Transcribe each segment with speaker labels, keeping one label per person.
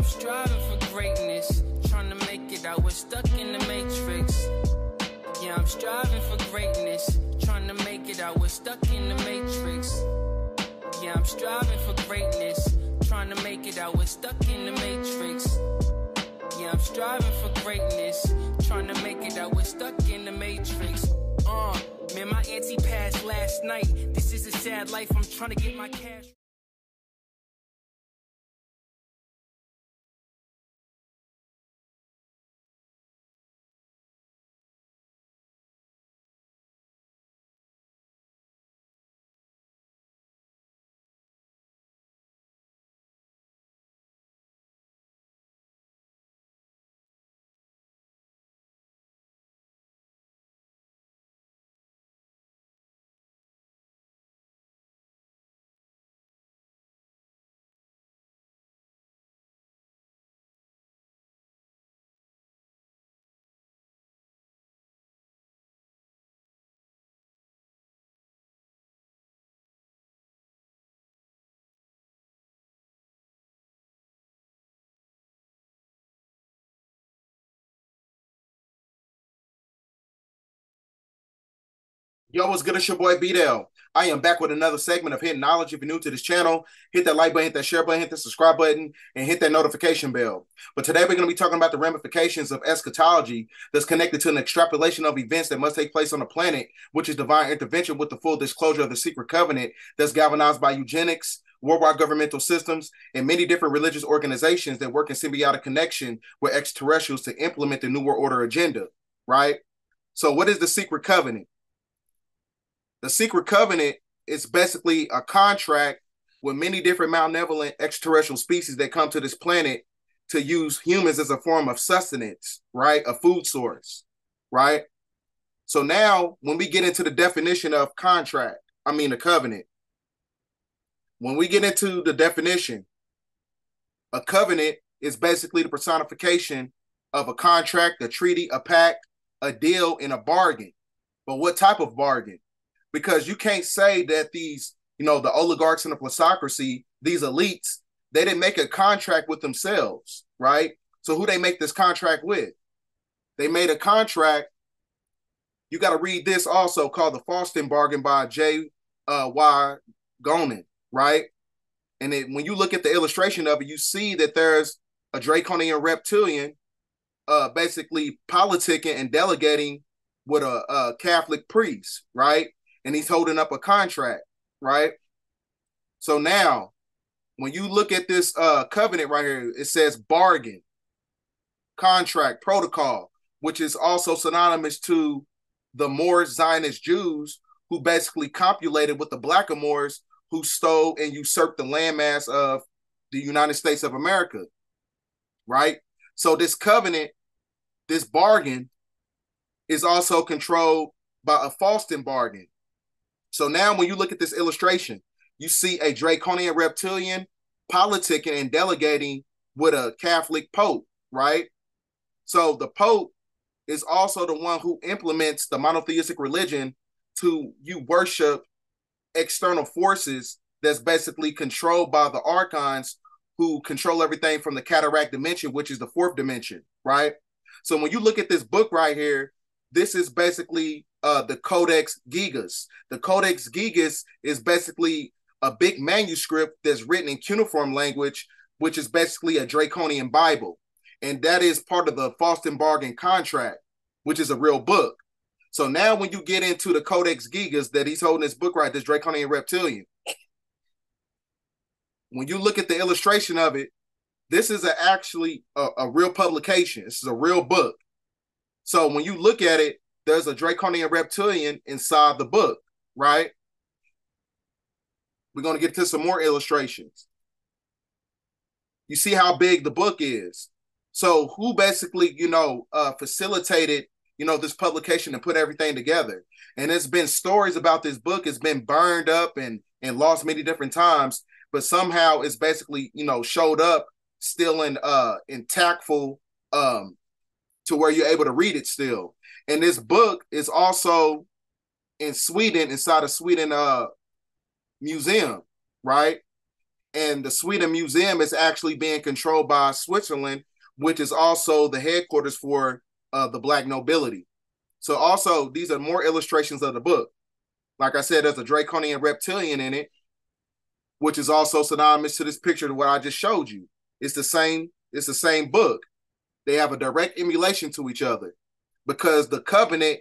Speaker 1: striving for greatness, trying to make it out, we're stuck in the matrix. Yeah, I'm striving for greatness, trying to make it out, we're stuck in the matrix. Yeah, I'm striving for greatness, trying to make it out, we're stuck in the matrix. Yeah, I'm striving for greatness, trying to make it out, we're stuck in the matrix. Man, my auntie passed last night. This is a sad life, I'm trying to get my cash.
Speaker 2: Yo, what's good? It's your boy B-Dell. I am back with another segment of Hidden Knowledge. If you're new to this channel, hit that like button, hit that share button, hit the subscribe button, and hit that notification bell. But today we're going to be talking about the ramifications of eschatology that's connected to an extrapolation of events that must take place on the planet, which is divine intervention with the full disclosure of the secret covenant that's galvanized by eugenics, worldwide governmental systems, and many different religious organizations that work in symbiotic connection with extraterrestrials to implement the New World Order agenda, right? So what is the secret covenant? The secret covenant is basically a contract with many different malevolent extraterrestrial species that come to this planet to use humans as a form of sustenance, right? A food source, right? So now when we get into the definition of a covenant, when we get into the definition, a covenant is basically the personification of a contract, a treaty, a pact, a deal, and a bargain. But what type of bargain? Because you can't say that these, the oligarchs and the plutocracy, these elites, they didn't make a contract with themselves, right? So who they make this contract with? They made a contract. You got to read this also, called The Fawston Bargain by J.Y. Gonin, right? And when you look at the illustration of it, you see that there's a draconian reptilian basically politicking and delegating with a Catholic priest, right? And he's holding up a contract, right? So now, when you look at this covenant right here, it says bargain, contract, protocol, which is also synonymous to the Moorish Zionist Jews who basically copulated with the Blackamoors who stole and usurped the landmass of the United States of America, right? So this covenant, this bargain, is also controlled by a Fawston bargain. So now when you look at this illustration, you see a draconian reptilian politicking and delegating with a Catholic Pope, right? So the Pope is also the one who implements the monotheistic religion to you worship external forces that's basically controlled by the archons who control everything from the cataract dimension, which is the fourth dimension, right? So when you look at this book right here, this is basically the Codex Gigas. The Codex Gigas is basically a big manuscript that's written in cuneiform language, which is basically a draconian Bible. And that is part of the Fawston Bargain contract, which is a real book. So now when you get into the Codex Gigas that he's holding this book right, this draconian reptilian, when you look at the illustration of it, this is actually a real publication. This is a real book. So when you look at it, there's a draconian reptilian inside the book, right? We're going to get to some more illustrations. You see how big the book is. So who basically, facilitated, this publication and put everything together? And there's been stories about this book. It's been burned up and lost many different times, but somehow it's basically, showed up still in intactful to where you're able to read it still. And this book is also in Sweden, inside a Sweden museum, right? And the Sweden Museum is actually being controlled by Switzerland, which is also the headquarters for the Black nobility. So also, these are more illustrations of the book. Like I said, there's a draconian reptilian in it, which is also synonymous to this picture of what I just showed you. It's the same book. They have a direct emulation to each other because the covenant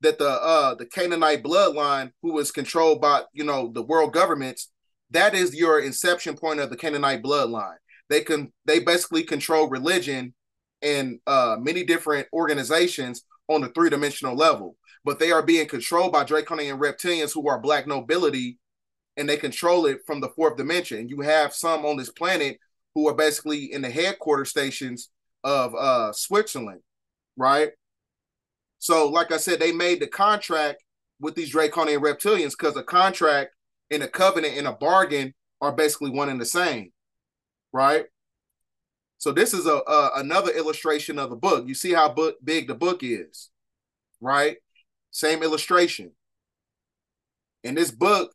Speaker 2: that the Canaanite bloodline, who was controlled by the world governments, that is your inception point of the Canaanite bloodline. They basically control religion and many different organizations on the three-dimensional level, but they are being controlled by draconian reptilians who are Black nobility, and they control it from the fourth dimension. You have some on this planet who are basically in the headquarters stations of Switzerland, right? So, like I said, they made the contract with these draconian reptilians because a contract and a covenant and a bargain are basically one and the same, right? So this is another illustration of the book. You see how big the book is, right? Same illustration. And this book,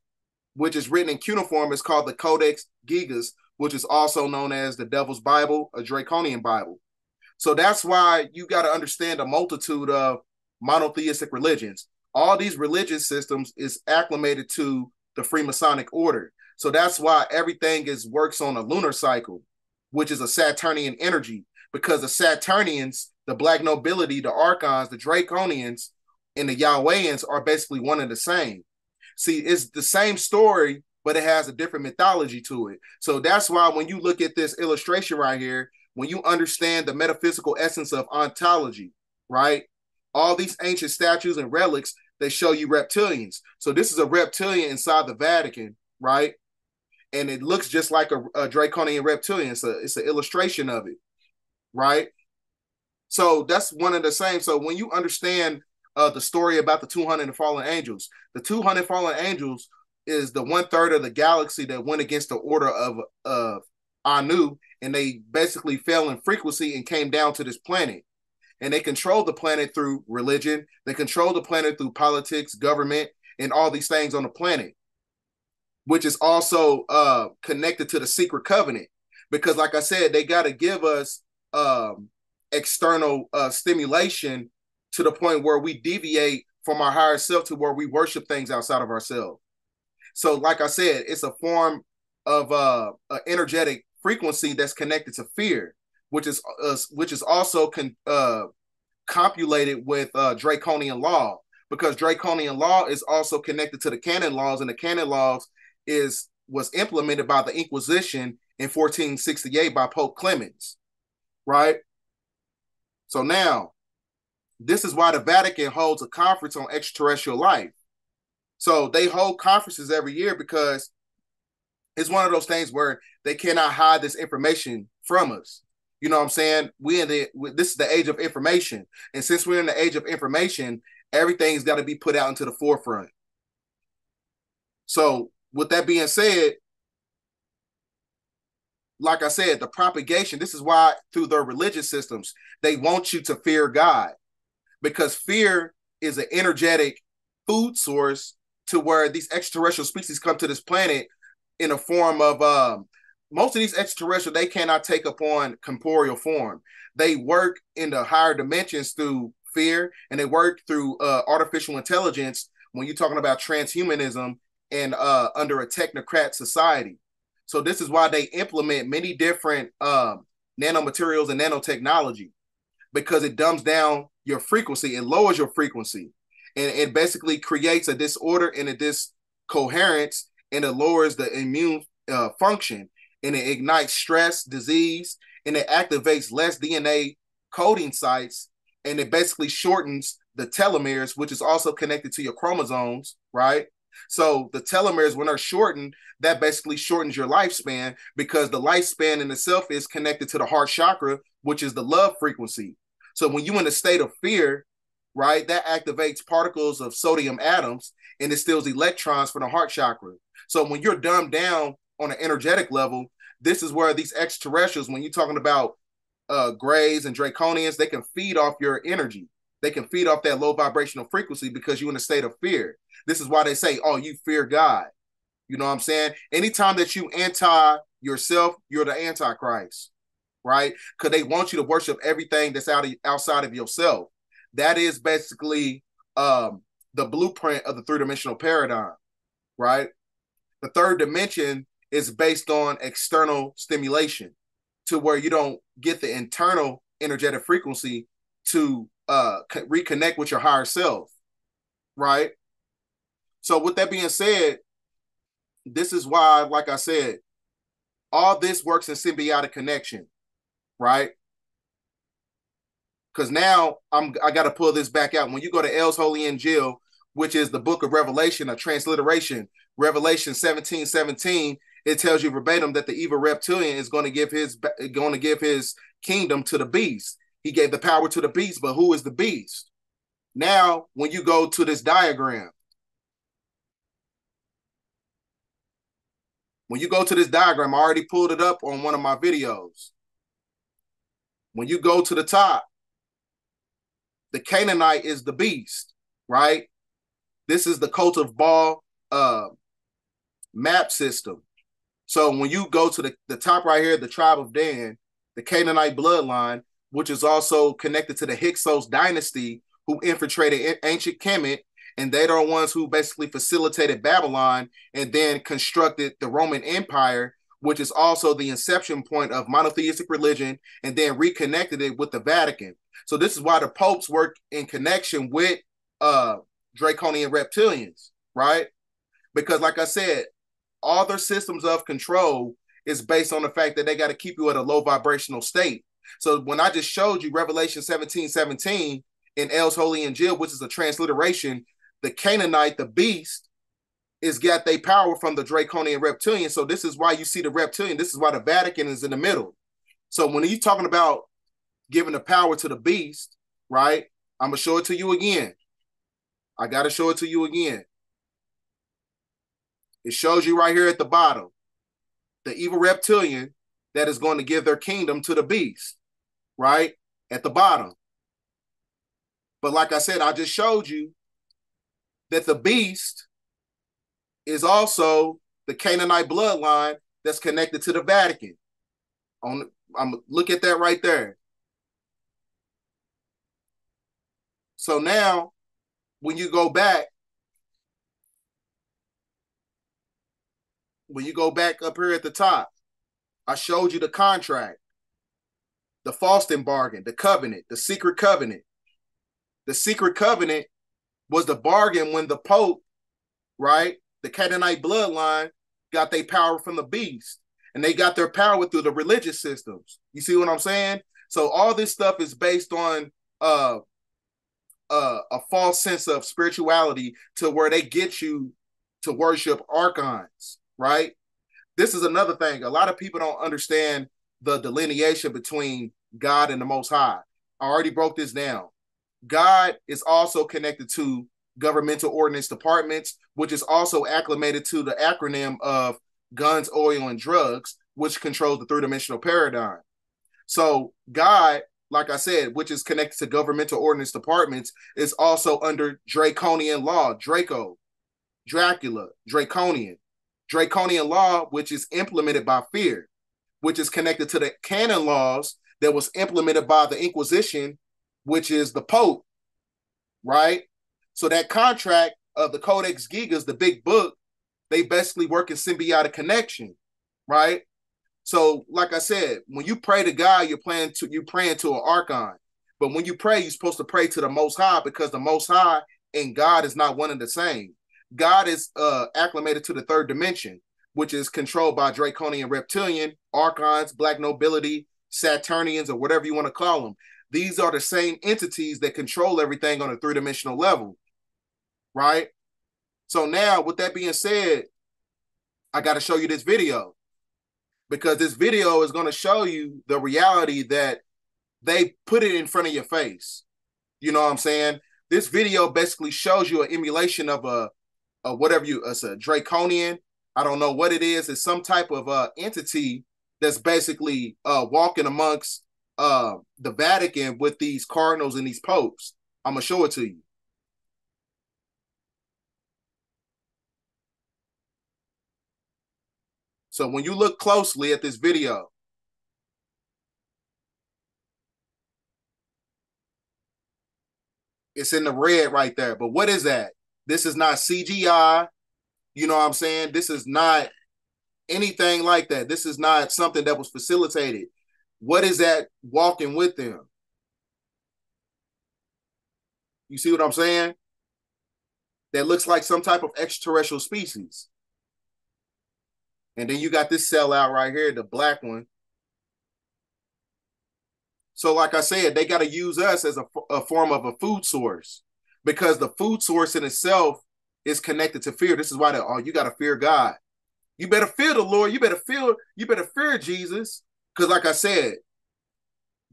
Speaker 2: which is written in cuneiform, is called the Codex Gigas, which is also known as the Devil's Bible, a Draconian Bible. So that's why you got to understand a multitude of monotheistic religions. All these religious systems is acclimated to the Freemasonic order. So that's why everything works on a lunar cycle, which is a Saturnian energy, because the Saturnians, the Black nobility, the Archons, the Draconians, and the Yahwehians are basically one and the same. See, it's the same story, but it has a different mythology to it. So that's why when you look at this illustration right here, when you understand the metaphysical essence of ontology, right? All these ancient statues and relics, they show you reptilians. So this is a reptilian inside the Vatican, right? And it looks just like a draconian reptilian. So it's an illustration of it, right? So that's one and the same. So when you understand the story about the 200 fallen angels, the 200 fallen angels is the 1/3 of the galaxy that went against the order of Anu, and they basically fell in frequency and came down to this planet. And they control the planet through religion. They control the planet through politics, government, and all these things on the planet, which is also connected to the secret covenant. Because like I said, they got to give us external stimulation to the point where we deviate from our higher self to where we worship things outside of ourselves. So like I said, it's a form of an energetic frequency that's connected to fear, which is also copulated with draconian law, because draconian law is also connected to the canon laws, and the canon laws was implemented by the Inquisition in 1468 by Pope Clemens, right? So now, this is why the Vatican holds a conference on extraterrestrial life. So they hold conferences every year because it's one of those things where they cannot hide this information from us. You know what I'm saying? This is the age of information. And since we're in the age of information, everything's got to be put out into the forefront. So with that being said, like I said, the propagation, this is why through their religious systems, they want you to fear God, because fear is an energetic food source to where these extraterrestrial species come to this planet in a form of most of these extraterrestrials, they cannot take upon corporeal form. They work in the higher dimensions through fear, and they work through artificial intelligence when you're talking about transhumanism and under a technocrat society. So this is why they implement many different nanomaterials and nanotechnology, because it dumbs down your frequency and lowers your frequency. And it basically creates a disorder and a discoherence, and it lowers the immune function, and it ignites stress, disease, and it activates less DNA coding sites, and it basically shortens the telomeres, which is also connected to your chromosomes, right? So the telomeres, when they're shortened, that basically shortens your lifespan, because the lifespan in itself is connected to the heart chakra, which is the love frequency. So when you're in a state of fear, right, that activates particles of sodium atoms and instills electrons from the heart chakra. So when you're dumbed down on an energetic level, this is where these extraterrestrials, when you're talking about grays and draconians, they can feed off your energy. They can feed off that low vibrational frequency because you're in a state of fear. This is why they say, oh, you fear God. You know what I'm saying? Anytime that you anti yourself, you're the antichrist, right? Because they want you to worship everything that's outside of yourself. That is basically the blueprint of the three-dimensional paradigm, right? The third dimension is based on external stimulation to where you don't get the internal energetic frequency to reconnect with your higher self, right? So with that being said, this is why, like I said, all this works in symbiotic connection, right? Because now I got to pull this back out. When you go to L's Holy Injil, which is the book of Revelation, a transliteration, Revelation 17:17, it tells you verbatim that the evil reptilian is going to give his kingdom to the beast. He gave the power to the beast, but who is the beast? Now, when you go to this diagram, I already pulled it up on one of my videos. When you go to the top, the Canaanite is the beast, right? This is the cult of Baal map system. So when you go to the top right here, the tribe of Dan, the Canaanite bloodline, which is also connected to the Hyksos dynasty, who infiltrated ancient Kemet, and they are the ones who basically facilitated Babylon and then constructed the Roman Empire, which is also the inception point of monotheistic religion, and then reconnected it with the Vatican. So this is why the popes work in connection with draconian reptilians, right? Because like I said, all their systems of control is based on the fact that they got to keep you at a low vibrational state. So when I just showed you Revelation 17:17 in L's Holy Injil, which is a transliteration, the Canaanite, the beast, is got their power from the draconian reptilian. So this is why you see the reptilian. This is why the Vatican is in the middle. So when he's talking about giving the power to the beast, right? I'm going to show it to you again. I got to show it to you again. It shows you right here at the bottom, the evil reptilian that is going to give their kingdom to the beast, right? At the bottom. But like I said, I just showed you that the beast is also the Canaanite bloodline that's connected to the Vatican. Look at that right there. So now, when you go back up here at the top, I showed you the contract, the Fawston bargain, the covenant, the secret covenant. The secret covenant was the bargain when the Pope, right, the Canaanite bloodline, got their power from the beast. And they got their power through the religious systems. You see what I'm saying? So all this stuff is based on a false sense of spirituality to where they get you to worship archons, right? This is another thing. A lot of people don't understand the delineation between God and the Most High. I already broke this down. God is also connected to governmental ordinance departments, which is also acclimated to the acronym of guns, oil, and drugs, which controls the three-dimensional paradigm. So God, like I said, which is connected to governmental ordinance departments, is also under draconian law, Draco, Dracula, draconian. Draconian law, which is implemented by fear, which is connected to the canon laws that was implemented by the Inquisition, which is the Pope, right? So that contract of the Codex Gigas, the big book, they basically work in symbiotic connection, right? So, like I said, when you pray to God, you're praying to an archon. But when you pray, you're supposed to pray to the Most High, because the Most High and God is not one and the same. God is acclimated to the third dimension, which is controlled by draconian reptilian, archons, black nobility, Saturnians, or whatever you want to call them. These are the same entities that control everything on a three-dimensional level, right? So now, with that being said, I got to show you this video, because this video is going to show you the reality that they put it in front of your face. You know what I'm saying? This video basically shows you an emulation of it's a draconian. I don't know what it is. It's some type of entity that's basically walking amongst the Vatican with these cardinals and these popes. I'm going to show it to you. So when you look closely at this video, it's in the red right there. But what is that? This is not CGI. You know what I'm saying? This is not anything like that. This is not something that was facilitated. What is that walking with them? You see what I'm saying? That looks like some type of extraterrestrial species. And then you got this sellout right here, the black one. So like I said, they got to use us as a form of a food source, because the food source in itself is connected to fear. This is why you got to fear God. You better fear the Lord. You better fear Jesus. Because like I said,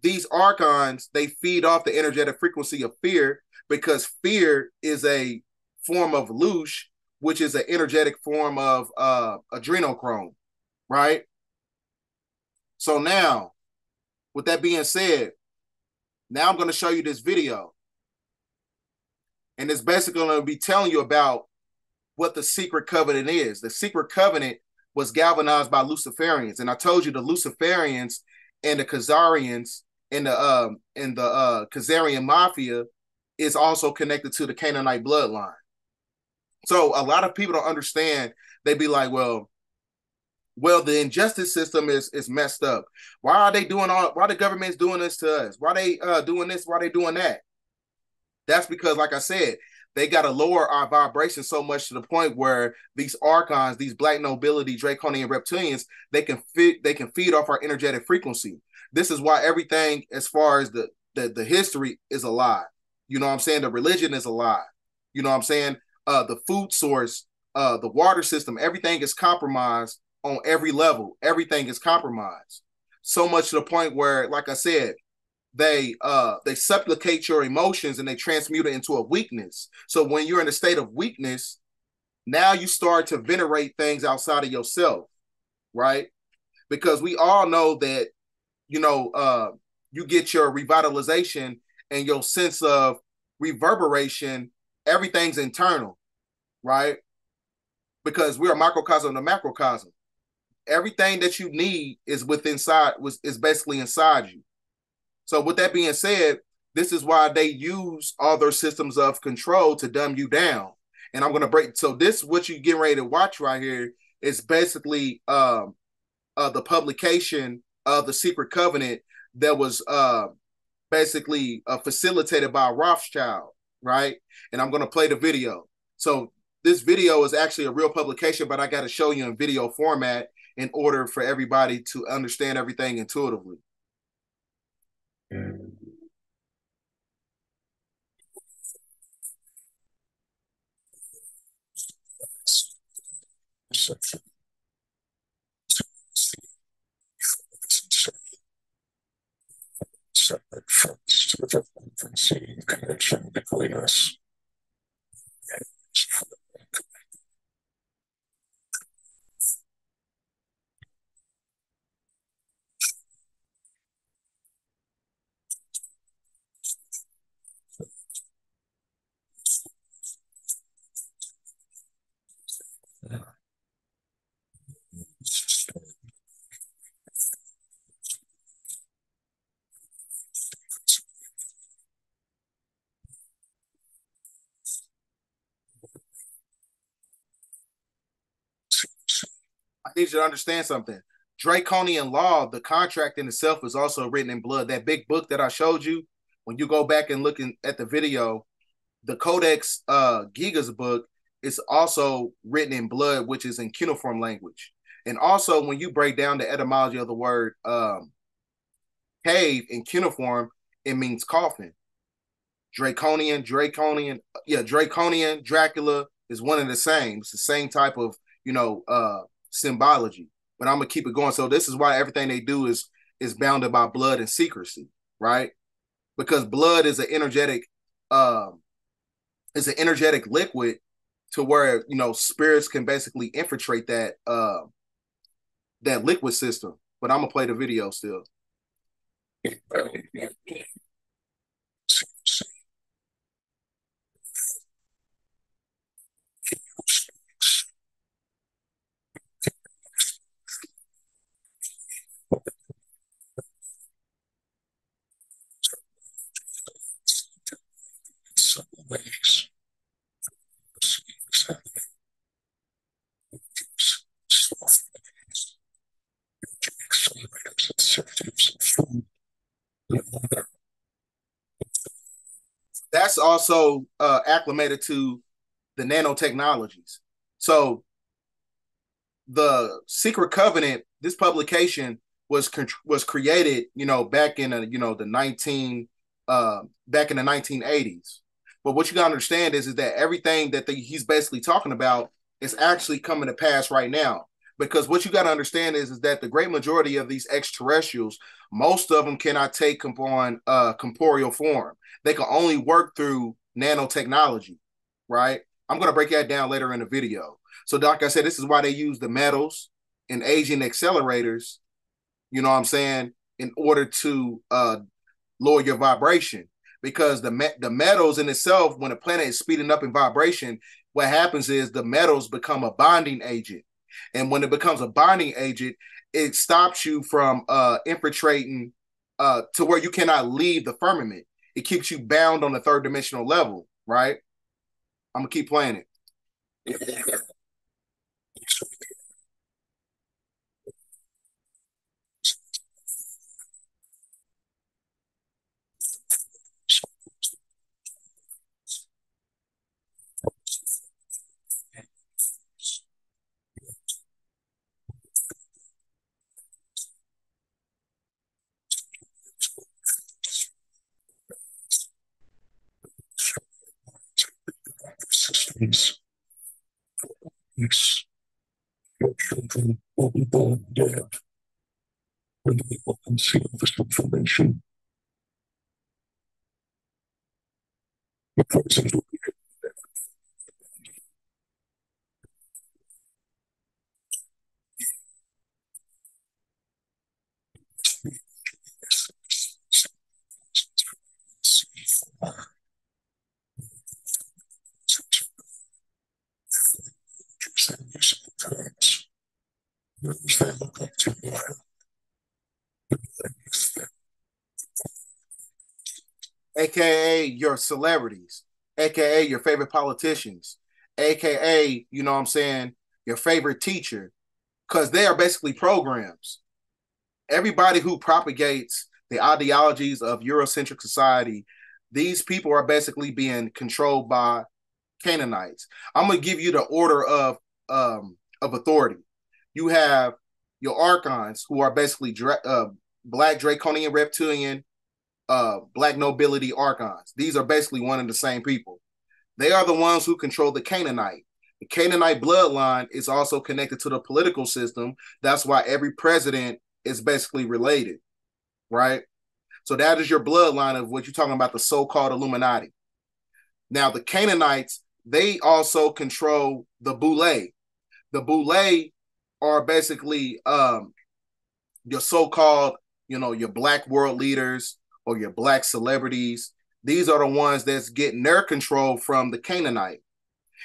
Speaker 2: these archons, they feed off the energetic frequency of fear, because fear is a form of loosh, which is an energetic form of adrenochrome, right? So now, with that being said, now I'm going to show you this video. And it's basically going to be telling you about what the secret covenant is. The secret covenant was galvanized by Luciferians. And I told you the Luciferians and the Khazarians and the Khazarian mafia is also connected to the Canaanite bloodline. So a lot of people don't understand. They be like, well, the injustice system is messed up. Why the government's doing this to us? Why they doing this? Why they doing that? That's because, like I said, they got to lower our vibration so much to the point where these archons, these black nobility, draconian reptilians, they can feed off our energetic frequency. This is why everything, as far as the history, is a lie. You know what I'm saying? The religion is a lie. You know what I'm saying? The food source, the water system, everything is compromised on every level. Everything is compromised. So much to the point where, like I said, they supplicate your emotions and they transmute it into a weakness. So when you're in a state of weakness, now you start to venerate things outside of yourself, right? Because we all know that, you get your revitalization and your sense of reverberation, everything's internal, right? Because we're a microcosm and a macrocosm. Everything that you need is is basically inside you. So with that being said, this is why they use all their systems of control to dumb you down. And I'm going to break. So this, what you get ready to watch right here, is basically the publication of the Secret Covenant that was basically facilitated by Rothschild, right? And I'm going to play the video. So this video is actually a real publication, but I got to show you in video format in order for everybody to understand everything intuitively.
Speaker 3: Separate first with a frequency connection between us.
Speaker 2: I need you to understand something. Draconian law, the contract in itself, is also written in blood. That big book that I showed you, when you go back and look at the video, the Codex Gigas book is also written in blood, which is in cuneiform language. And also, when you break down the etymology of the word cave in cuneiform, it means coffin. Draconian, Dracula is one and the same. It's the same type of, symbology. But I'm gonna keep it going. So this is why everything they do is bounded by blood and secrecy, right? Because blood is um, an energetic liquid to where spirits can basically infiltrate that liquid system. But I'm gonna play the video still. That's also acclimated to the nanotechnologies. So the Secret Covenant, this publication was created, back in the 1980s. But what you gotta understand is that everything that he's basically talking about is actually coming to pass right now. Because what you gotta understand is that the great majority of these extraterrestrials, most of them cannot take on corporeal form. They can only work through nanotechnology, right? I'm gonna break that down later in the video. So, like I said, this is why they use the metals and aging accelerators, you know what I'm saying, in order to lower your vibration. Because the metals in itself, when a planet is speeding up in vibration, what happens is the metals become a bonding agent. And when it becomes a bonding agent, it stops you from infiltrating to where you cannot leave the firmament. It keeps you bound on the third dimensional level, right? I'm going to keep playing it.
Speaker 3: Systems. Yes. Your children will be born dead when they will conceal this information. The poisons will be terms. Those they look up to
Speaker 2: AKA your celebrities, AKA your favorite politicians, AKA, you know what I'm saying, your favorite teacher, because they are basically programs. Everybody who propagates the ideologies of Eurocentric society, these people are basically being controlled by Canaanites. I'm gonna give you the order of authority. You have your archons, who are basically black draconian reptilian black nobility archons. These are basically one and the same people. They are the ones who control the Canaanite. The Canaanite bloodline is also connected to the political system. That's why every president is basically related, right? So that is your bloodline of what you're talking about, the so-called Illuminati. Now, the Canaanites, they also control the Boule. The Boule are basically your so-called, your black world leaders or your black celebrities. These are the ones that's getting their control from the Canaanite.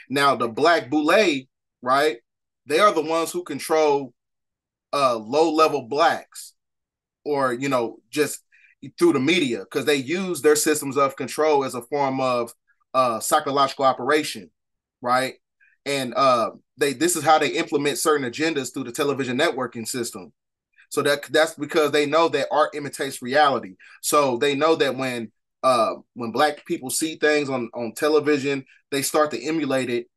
Speaker 2: Now, the black Boule, right? They are the ones who control low-level blacks, or just through the media, because they use their systems of control as a form of psychological operation, right? And this is how they implement certain agendas through the television networking system. So that's because they know that art imitates reality. So they know that when black people see things on television, they start to emulate it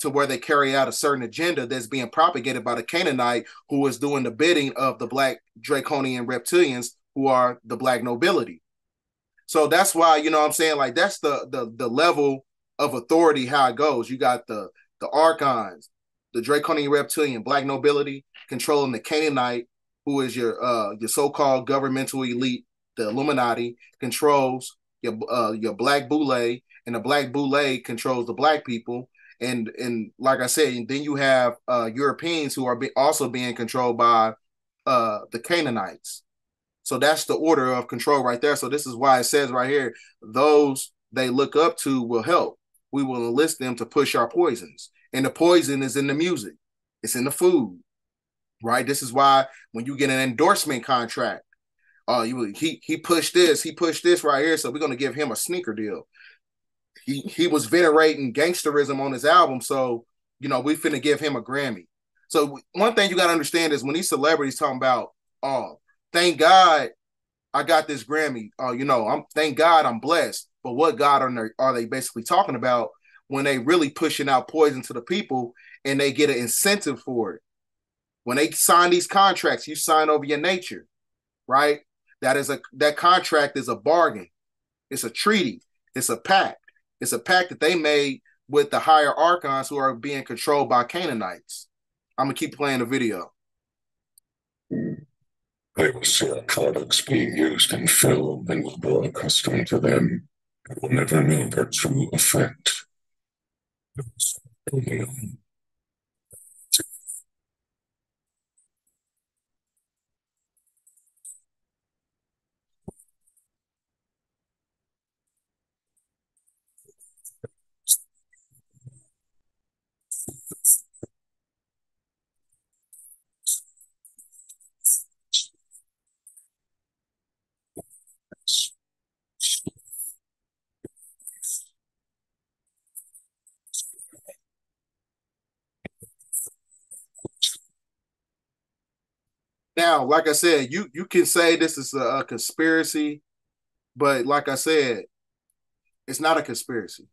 Speaker 2: to where they carry out a certain agenda that's being propagated by the Canaanite, who is doing the bidding of the black draconian reptilians, who are the black nobility. So that's why, you know what I'm saying, like that's the level of authority, how it goes. You got the archons, the draconian reptilian black nobility controlling the Canaanite, who is your so-called governmental elite. The Illuminati controls your black Boule, and the black Boule controls the black people. And like I said, and then you have Europeans who are also being controlled by the Canaanites. So that's the order of control right there. So this is why it says right here, those they look up to will help. We will enlist them to push our poisons. And the poison is in the music. It's in the food, right? This is why when you get an endorsement contract, he pushed this right here, so we're going to give him a sneaker deal. He was venerating gangsterism on his album, so we finna give him a Grammy. So one thing you got to understand is when these celebrities talking about, oh, thank God I got this Grammy, thank God I'm blessed. But what God are they basically talking about when they really pushing out poison to the people and they get an incentive for it? When they sign these contracts, you sign over your nature, right? That contract is a bargain. It's a treaty. It's a pact. It's a pact that they made with the higher archons who are being controlled by Canaanites. I'm gonna keep playing the video.
Speaker 3: They saw products being used in film and was more accustomed to them. I will never know their true effect.
Speaker 2: Now, like I said, you can say this is a conspiracy, but like I said, it's not a conspiracy.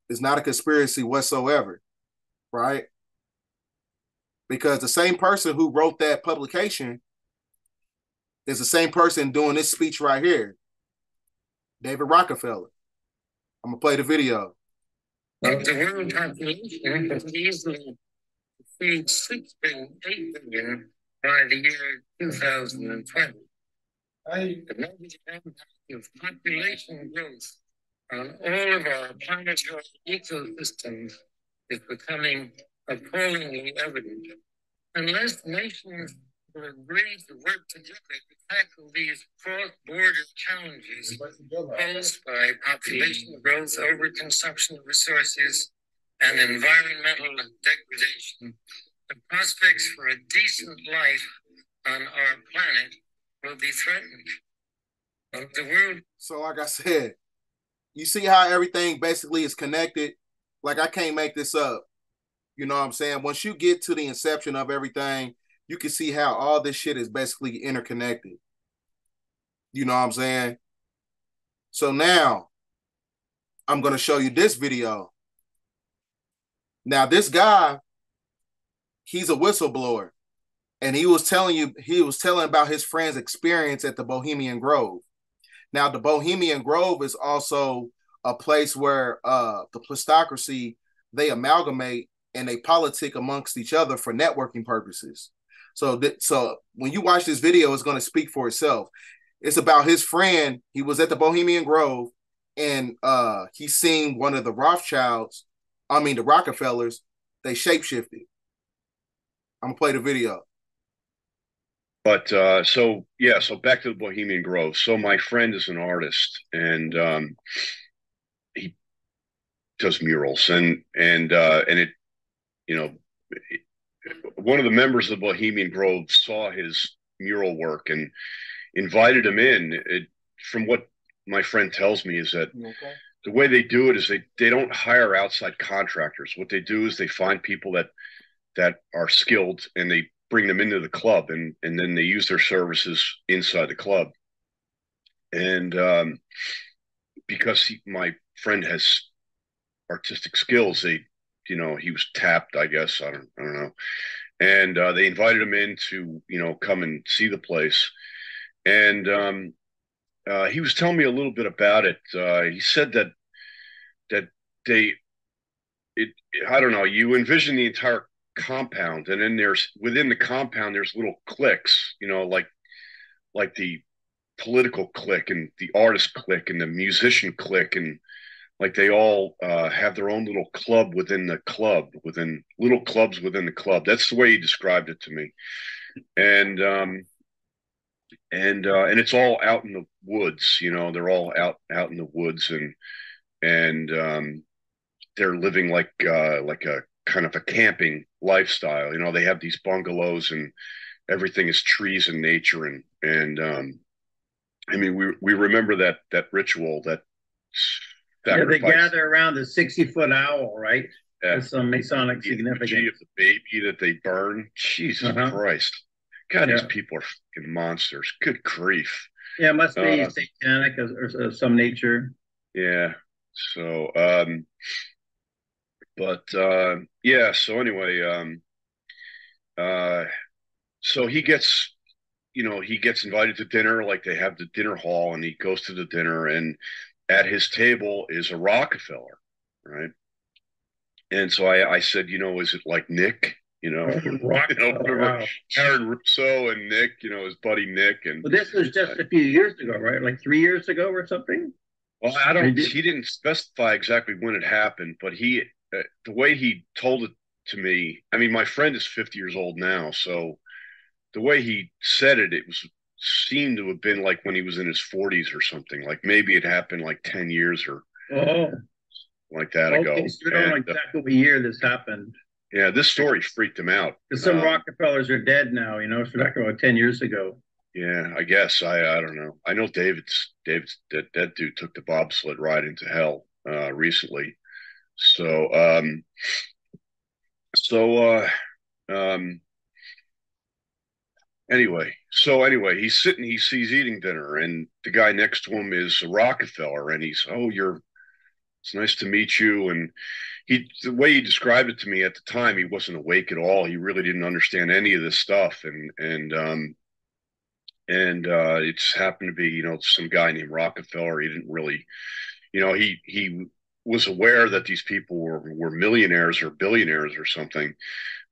Speaker 2: It's not a conspiracy whatsoever, right? Because the same person who wrote that publication is the same person doing this speech right here, David Rockefeller. I'm gonna play the video.
Speaker 3: The world population has easily exceed 6 billion, 8 billion by the year 2020. The negative impact of population growth on all of our planetary ecosystems is becoming appallingly evident. Unless nations will agree to work together to tackle these cross-border challenges posed by population growth, overconsumption of resources, and environmental degradation, the prospects for a decent life on our planet will be threatened. The world.
Speaker 2: So, like I said, you see how everything basically is connected. Like, I can't make this up. You know what I'm saying? Once you get to the inception of everything, you can see how all this shit is basically interconnected. You know what I'm saying? So now I'm going to show you this video. Now, this guy, he's a whistleblower, and he was telling about his friend's experience at the Bohemian Grove. Now, the Bohemian Grove is also a place where the plutocracy, they amalgamate and they politic amongst each other for networking purposes. So when you watch this video, it's going to speak for itself. It's about his friend. He was at the Bohemian Grove, and he seen one of the the Rockefellers. They shapeshifted. I'm gonna play the video.
Speaker 4: But so back to the Bohemian Grove. So my friend is an artist, and he does murals, and it, you know, one of the members of the Bohemian Grove saw his mural work and invited him in. From what my friend tells me is that the way they do it is they don't hire outside contractors. What they do is they find people that are skilled, and they bring them into the club, and then they use their services inside the club. And because my friend has artistic skills, he was tapped, I guess. I don't know. And they invited him in to, come and see the place. And he was telling me a little bit about it. He said that I don't know, you envision the entire compound, and then within the compound there's little cliques, like the political clique and the artist clique and the musician clique, and like they all have their own little club within the club, within little clubs within the club. That's the way he described it to me. And it's all out in the woods. They're all out in the woods, and they're living like a kind of a camping lifestyle. They have these bungalows, and everything is trees and nature, and I mean, we remember that ritual, that
Speaker 5: they gather around the 60-foot owl, right?
Speaker 4: Yeah.
Speaker 5: With some Masonic significance.
Speaker 4: Of the baby that they burn. Jesus Christ. God, these people are fucking monsters. Good grief.
Speaker 5: Yeah, it must be satanic or some nature.
Speaker 4: Yeah. So, but yeah. So anyway, uh, so he gets invited to dinner. Like they have the dinner hall, and he goes to the dinner, and at his table is a Rockefeller, right? And so I said, is it like Nick?
Speaker 5: Wow.
Speaker 4: Aaron Russo and Nick, his buddy Nick. And
Speaker 5: But this was just a few years ago, right? Like 3 years ago or something?
Speaker 4: Well, he didn't specify exactly when it happened, but the way he told it to me, I mean, my friend is 50 years old now. So the way he said it, seemed to have been like when he was in his 40s or something. Like maybe it happened like 10 years or like that ago.
Speaker 5: Okay, so we don't know exactly what year this happened.
Speaker 4: Yeah, this story freaked him out.
Speaker 5: Because some Rockefellers are dead now, so we're talking about 10 years ago.
Speaker 4: Yeah, I guess. I don't know. I know David's that dude took the bobsled ride into hell recently. So anyway, he's eating dinner, and the guy next to him is a Rockefeller, and he's, it's nice to meet you. And the way he described it to me at the time, he wasn't awake at all. He really didn't understand any of this stuff. And it just happened to be, some guy named Rockefeller. He didn't really, he was aware that these people were millionaires or billionaires or something,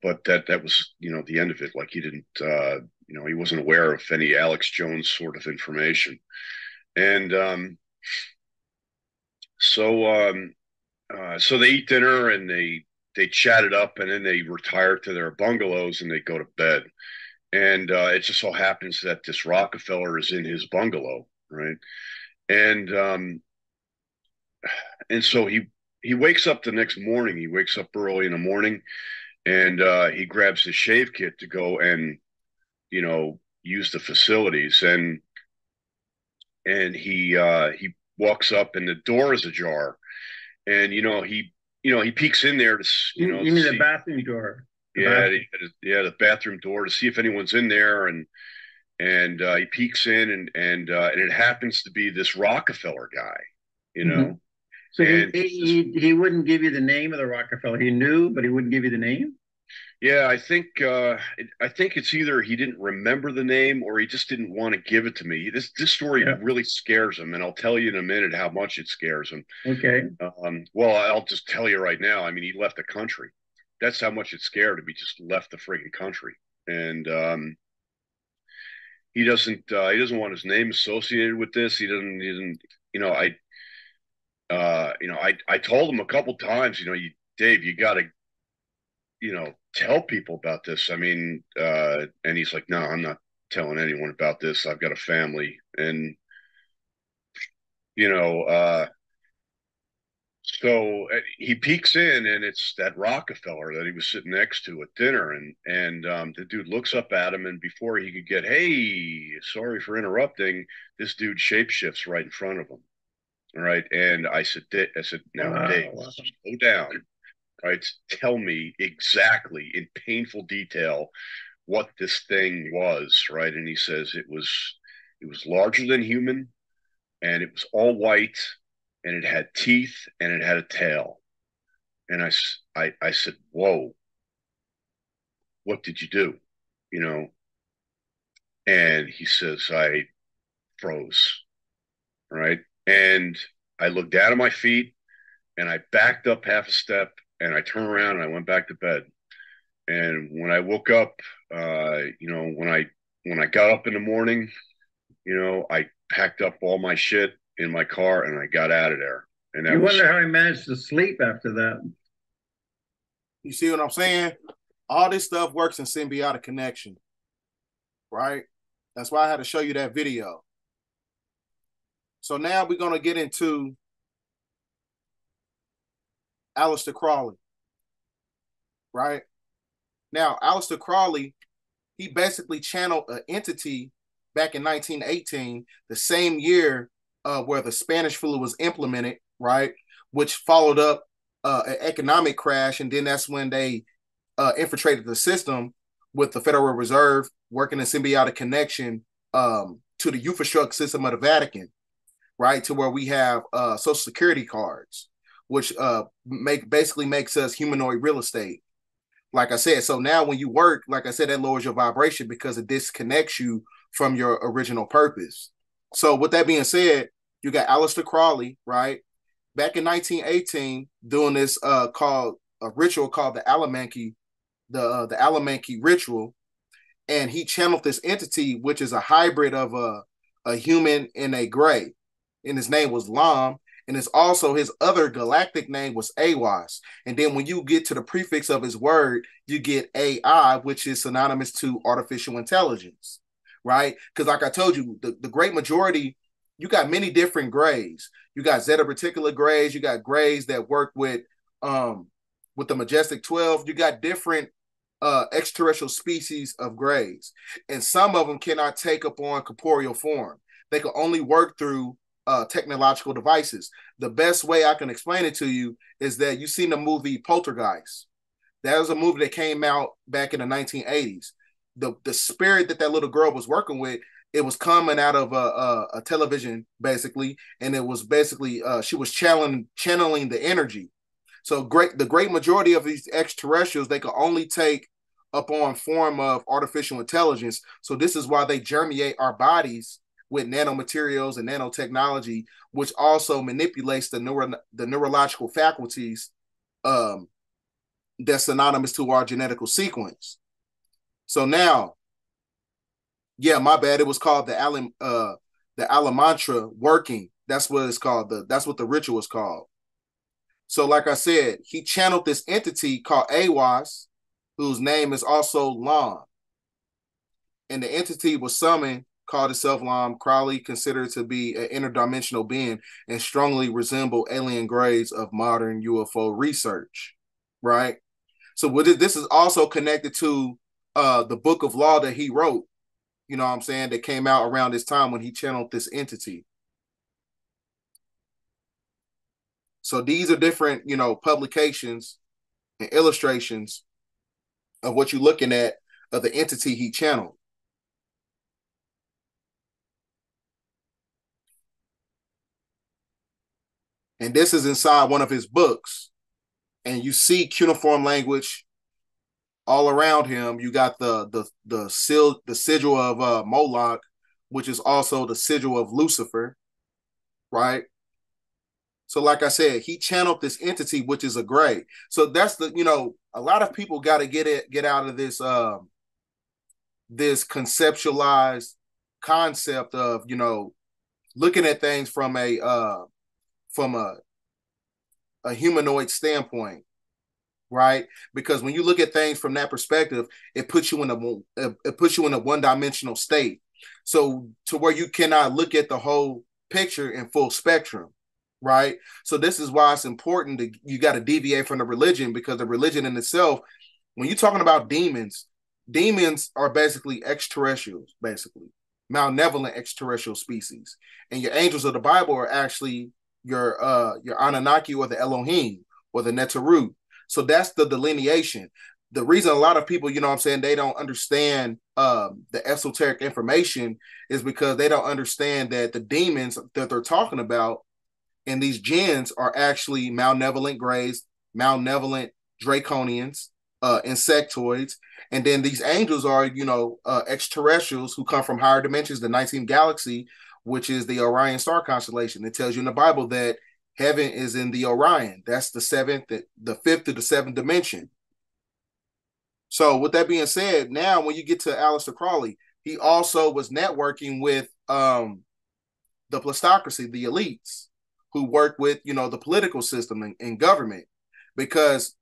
Speaker 4: but that was, the end of it. Like he didn't, he wasn't aware of any Alex Jones sort of information. And so they eat dinner and they chat it up, and then they retire to their bungalows and they go to bed. And it just so happens that this Rockefeller is in his bungalow, right? And so he wakes up the next morning. He wakes up early in the morning, and he grabs his shave kit to go and use the facilities. And he walks up, and the door is ajar. And he peeks in there to
Speaker 5: you mean the bathroom door?
Speaker 4: The bathroom door to see if anyone's in there, and he peeks in, and it happens to be this Rockefeller guy,
Speaker 5: Mm-hmm. So he wouldn't give you the name of the Rockefeller. He knew, but he wouldn't give you the name.
Speaker 4: Yeah, I think it's either he didn't remember the name or he just didn't want to give it to me. This story really scares him, and I'll tell you in a minute how much it scares him.
Speaker 5: Okay.
Speaker 4: Well, I'll just tell you right now. I mean, he left the country. That's how much it scared him. He just left the friggin' country, and he doesn't want his name associated with this. He doesn't. I told him a couple times. Dave, you got to tell people about this. I mean, and he's like, no, I'm not telling anyone about this. I've got a family. And, so he peeks in, and it's that Rockefeller that he was sitting next to at dinner. And the dude looks up at him, and before he could get, hey, sorry for interrupting, this dude shapeshifts right in front of him. All right. And I said, now, Dave, slow down. Right, tell me exactly in painful detail what this thing was, right? And he says it was larger than human, and it was all white, and it had teeth, and it had a tail. And I said, whoa, what did you do? And he says, I froze, right? And I looked down at my feet, and I backed up half a step, and I turned around and I went back to bed. And when I woke up, when I got up in the morning, I packed up all my shit in my car and I got out of there. And
Speaker 5: you wonder how he managed to sleep after that.
Speaker 2: You see what I'm saying? All this stuff works in symbiotic connection, right? That's why I had to show you that video. So now we're going to get into Aleister Crowley, right? Now, Aleister Crowley, he basically channeled an entity back in 1918, the same year where the Spanish flu was implemented, right? Which followed up an economic crash, and then that's when they infiltrated the system with the Federal Reserve working in symbiotic connection to the infrastructure system of the Vatican, right? To where we have social security cards, which basically makes us humanoid real estate. Like I said, so now when you work, like I said, that lowers your vibration because it disconnects you from your original purpose. So with that being said, you got Aleister Crowley, right? Back in 1918, doing this called a ritual called the Alamancy, the Alamancy ritual, and he channeled this entity, which is a hybrid of a human and a gray, and his name was Lam, and it's also his other galactic name was Awas. And then when you get to the prefix of his word, you get AI, which is synonymous to artificial intelligence, right? Because like I told you, the great majority, you got many different grays. You got Zeta Reticula grays, you got grays that work with the Majestic 12, you got different extraterrestrial species of grays. And some of them cannot take upon corporeal form. They can only work through technological devices. The best way I can explain it to you is that you've seen the movie Poltergeist. That was a movie that came out back in the 1980s. The spirit that little girl was working with, it was coming out of a television, basically, and it was basically she was channeling the energy. So the great majority of these extraterrestrials, they can only take upon form of artificial intelligence. So this is why they germinate our bodies with nanomaterials and nanotechnology, which also manipulates the neurological faculties that's synonymous to our genetical sequence. So now, yeah, my bad. It was called the Alamantra working. That's what it's called. That's what the ritual is called. So, like I said, he channeled this entity called Awas, whose name is also Lam. And the entity was summoned, called itself Lam. Crowley considered to be an interdimensional being and strongly resemble alien grays of modern UFO research, right? So this is also connected to the book of law that he wrote, you know what I'm saying, that came out around this time when he channeled this entity. So these are different, publications and illustrations of what you're looking at of the entity he channeled. And this is inside one of his books. And you see cuneiform language all around him. You got the sigil of Moloch, which is also the sigil of Lucifer, right? So like I said, he channeled this entity, which is a gray. So that's a lot of people got to get out of this this conceptualized concept of, looking at things from a humanoid standpoint, right? Because when you look at things from that perspective, it puts you in a one-dimensional state. So to where you cannot look at the whole picture in full spectrum. Right. So this is why it's important you got to deviate from the religion, because the religion in itself, when you're talking about demons are basically extraterrestrials, basically malevolent extraterrestrial species. And your angels of the Bible are actually your Anunnaki or the Elohim or the Neteru. So that's the delineation. The reason a lot of people, they don't understand the esoteric information is because they don't understand that the demons that they're talking about and these jinns are actually malevolent grays, malevolent draconians, insectoids. And then these angels are, extraterrestrials who come from higher dimensions, the 19th galaxy, which is the Orion star constellation. It tells you in the Bible that heaven is in the Orion. That's the fifth to the seventh dimension. So with that being said, now when you get to Aleister Crowley, he also was networking with the plutocracy, the elites, who work with, the political system and government, because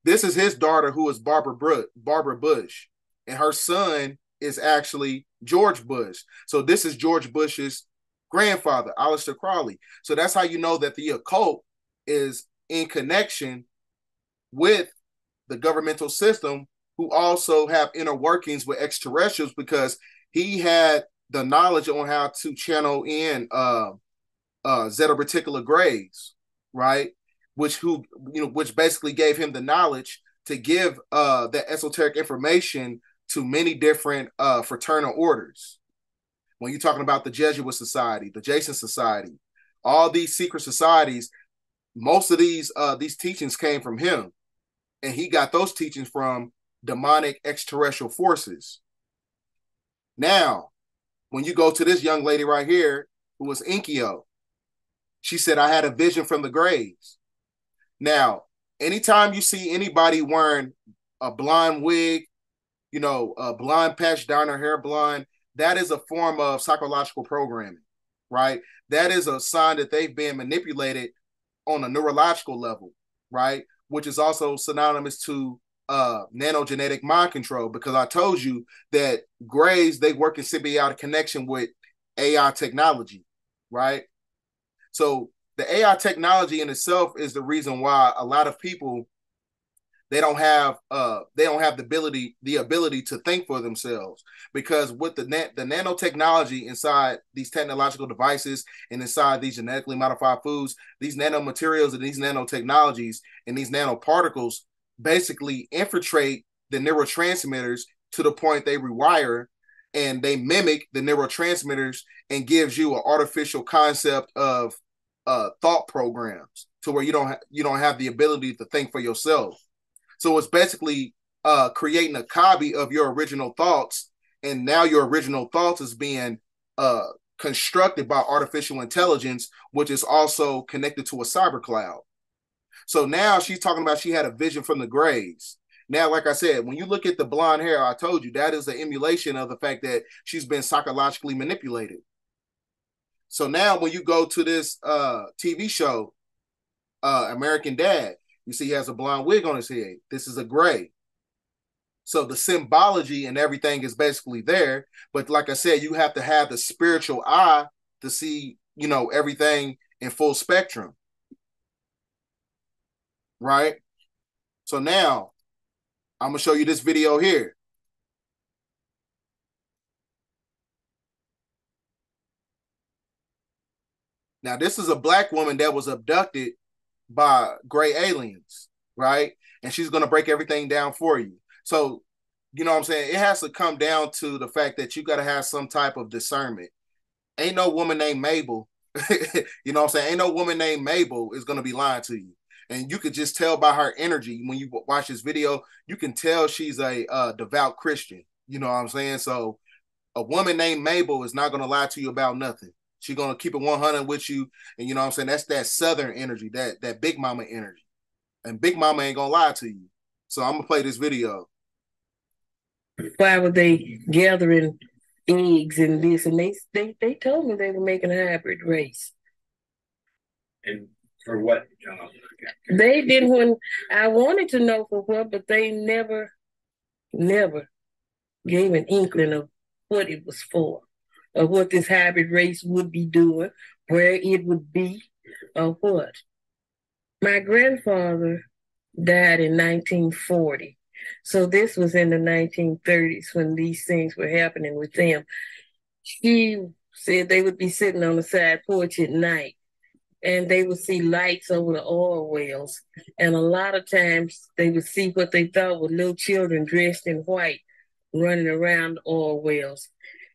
Speaker 2: this is his daughter, who is Barbara Bush, and her son is actually George Bush. So this is George Bush's grandfather, Aleister Crowley. So that's how you know that the occult is in connection with the governmental system, who also have inner workings with extraterrestrials, because he had the knowledge on how to channel in Zeta Reticula grays, right? Which basically gave him the knowledge to give that esoteric information to many different fraternal orders. when you're talking about the Jesuit Society, the Jason Society, all these secret societies, most of these teachings came from him. And he got those teachings from demonic extraterrestrial forces. Now, when you go to this young lady right here, who was Inkyo, she said, I had a vision from the graves. Now, anytime you see anybody wearing a blonde wig, a blonde patch down her hair blonde, that is a form of psychological programming, right? That is a sign that they've been manipulated on a neurological level, right? Which is also synonymous to nanogenetic mind control, because I told you that grays, they work in symbiotic connection with AI technology, right? So the AI technology in itself is the reason why a lot of people, they don't have the ability to think for themselves, because with the nanotechnology inside these technological devices and inside these genetically modified foods, these nanomaterials and these nanotechnologies and these nanoparticles basically infiltrate the neurotransmitters to the point they rewire, and they mimic the neurotransmitters and gives you an artificial concept of thought programs to where you don't have the ability to think for yourself. So it's basically creating a copy of your original thoughts, and now your original thoughts is being constructed by artificial intelligence, which is also connected to a cyber cloud. So now she's talking about she had a vision from the graves. Now, like I said, when you look at the blonde hair, I told you that is an emulation of the fact that she's been psychologically manipulated. So now when you go to this TV show, American Dad, you see he has a blonde wig on his head. This is a gray. So the symbology and everything is basically there. But like I said, you have to have the spiritual eye to see, everything in full spectrum. Right? So now I'm going to show you this video here. Now, this is a black woman that was abducted by gray aliens, right? And she's going to break everything down for you. So, you know what I'm saying? It has to come down to the fact that you got to have some type of discernment. Ain't no woman named Mabel, you know what I'm saying? Ain't no woman named Mabel is going to be lying to you. And you could just tell by her energy when you watch this video, you can tell she's a devout Christian. You know what I'm saying? So a woman named Mabel is not going to lie to you about nothing. She's going to keep it 100 with you. And you know what I'm saying? That's that Southern energy, that Big Mama energy. And Big Mama ain't going to lie to you. So I'm going to play this video.
Speaker 6: Why were they gathering eggs and this? And they told me they were making a hybrid race.
Speaker 5: And for what?
Speaker 6: They didn't when I wanted to know for what, but they never gave an inkling of what it was for, or what this hybrid race would be doing, where it would be, or what. My grandfather died in 1940. So this was in the 1930s when these things were happening with them. He said they would be sitting on the side porch at night, and they would see lights over the oil wells. And a lot of times they would see what they thought were little children dressed in white running around the oil wells.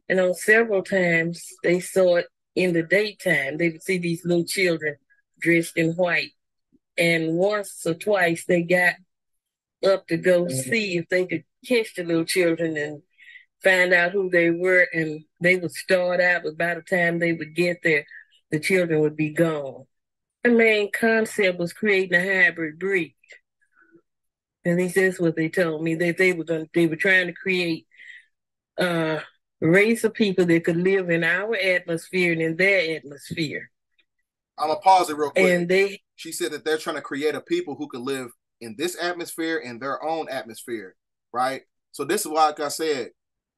Speaker 6: And on several times they saw it in the daytime. They would see these little children dressed in white. And once or twice they got up to go see if they could catch the little children and find out who they were. And they would start out, but by the time they would get there, the children would be gone. The main concept was creating a hybrid breed. At least that's what they told me, that they were trying to create a race of people that could live in our atmosphere and in their atmosphere.
Speaker 2: I'm gonna pause it real quick.
Speaker 6: And
Speaker 2: she said that they're trying to create a people who could live in this atmosphere and their own atmosphere, right? So this is why, like I said,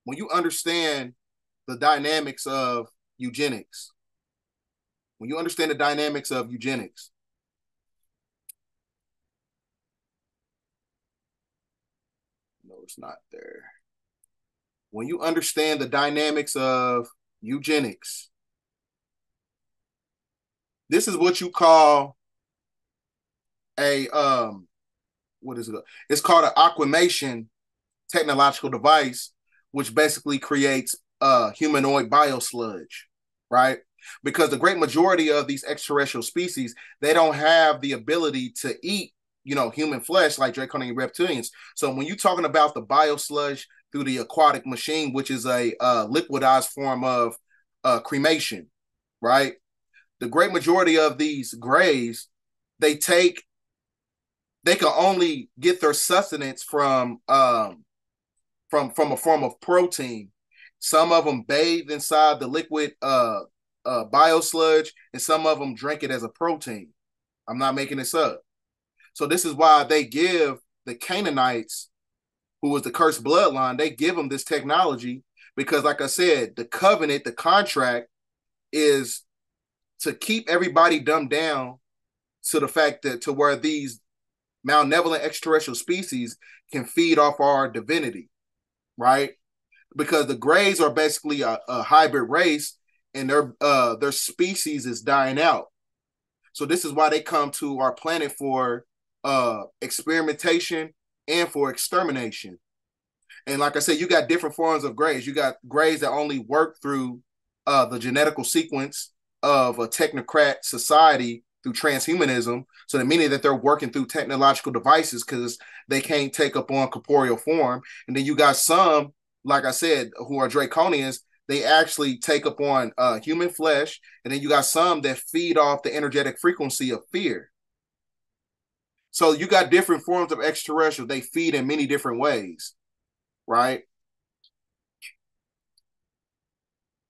Speaker 2: when you understand the dynamics of eugenics, no, it's not there. When you understand the dynamics of eugenics, this is what you call a what is it? It's called an aquamation technological device, which basically creates humanoid biosludge, right? Because the great majority of these extraterrestrial species, they don't have the ability to eat, human flesh like draconian reptilians. So when you're talking about the biosludge through the aquatic machine, which is a liquidized form of cremation, right? The great majority of these grays, they can only get their sustenance from a form of protein. Some of them bathe inside the liquid biosludge, and some of them drink it as a protein. I'm not making this up. So this is why they give the Canaanites, who was the cursed bloodline, they give them this technology because, like I said, the covenant, the contract is to keep everybody dumbed down to the fact that to where these malevolent extraterrestrial species can feed off our divinity, right? Because the Greys are basically a hybrid race, and their species is dying out. So this is why they come to our planet for experimentation and for extermination. And like I said, you got different forms of Greys. You got Greys that only work through the genetical sequence of a technocrat society through transhumanism. So that meaning that they're working through technological devices because they can't take up on corporeal form. And then you got some, like I said, who are draconians. They actually take up on human flesh. And then you got some that feed off the energetic frequency of fear. So you got different forms of extraterrestrial. They feed in many different ways, right?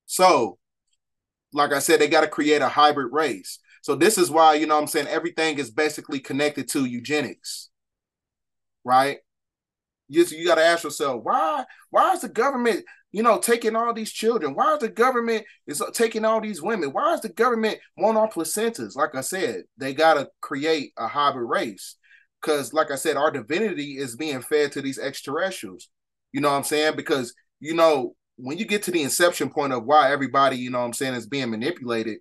Speaker 2: So, like I said, they got to create a hybrid race. So this is why, I'm saying, everything is basically connected to eugenics, right? You got to ask yourself, why is the government, taking all these children? Why is the government taking all these women? Why is the government want our placentas? Like I said, they got to create a hybrid race because, like I said, our divinity is being fed to these extraterrestrials. You know what I'm saying? Because, when you get to the inception point of why everybody, is being manipulated,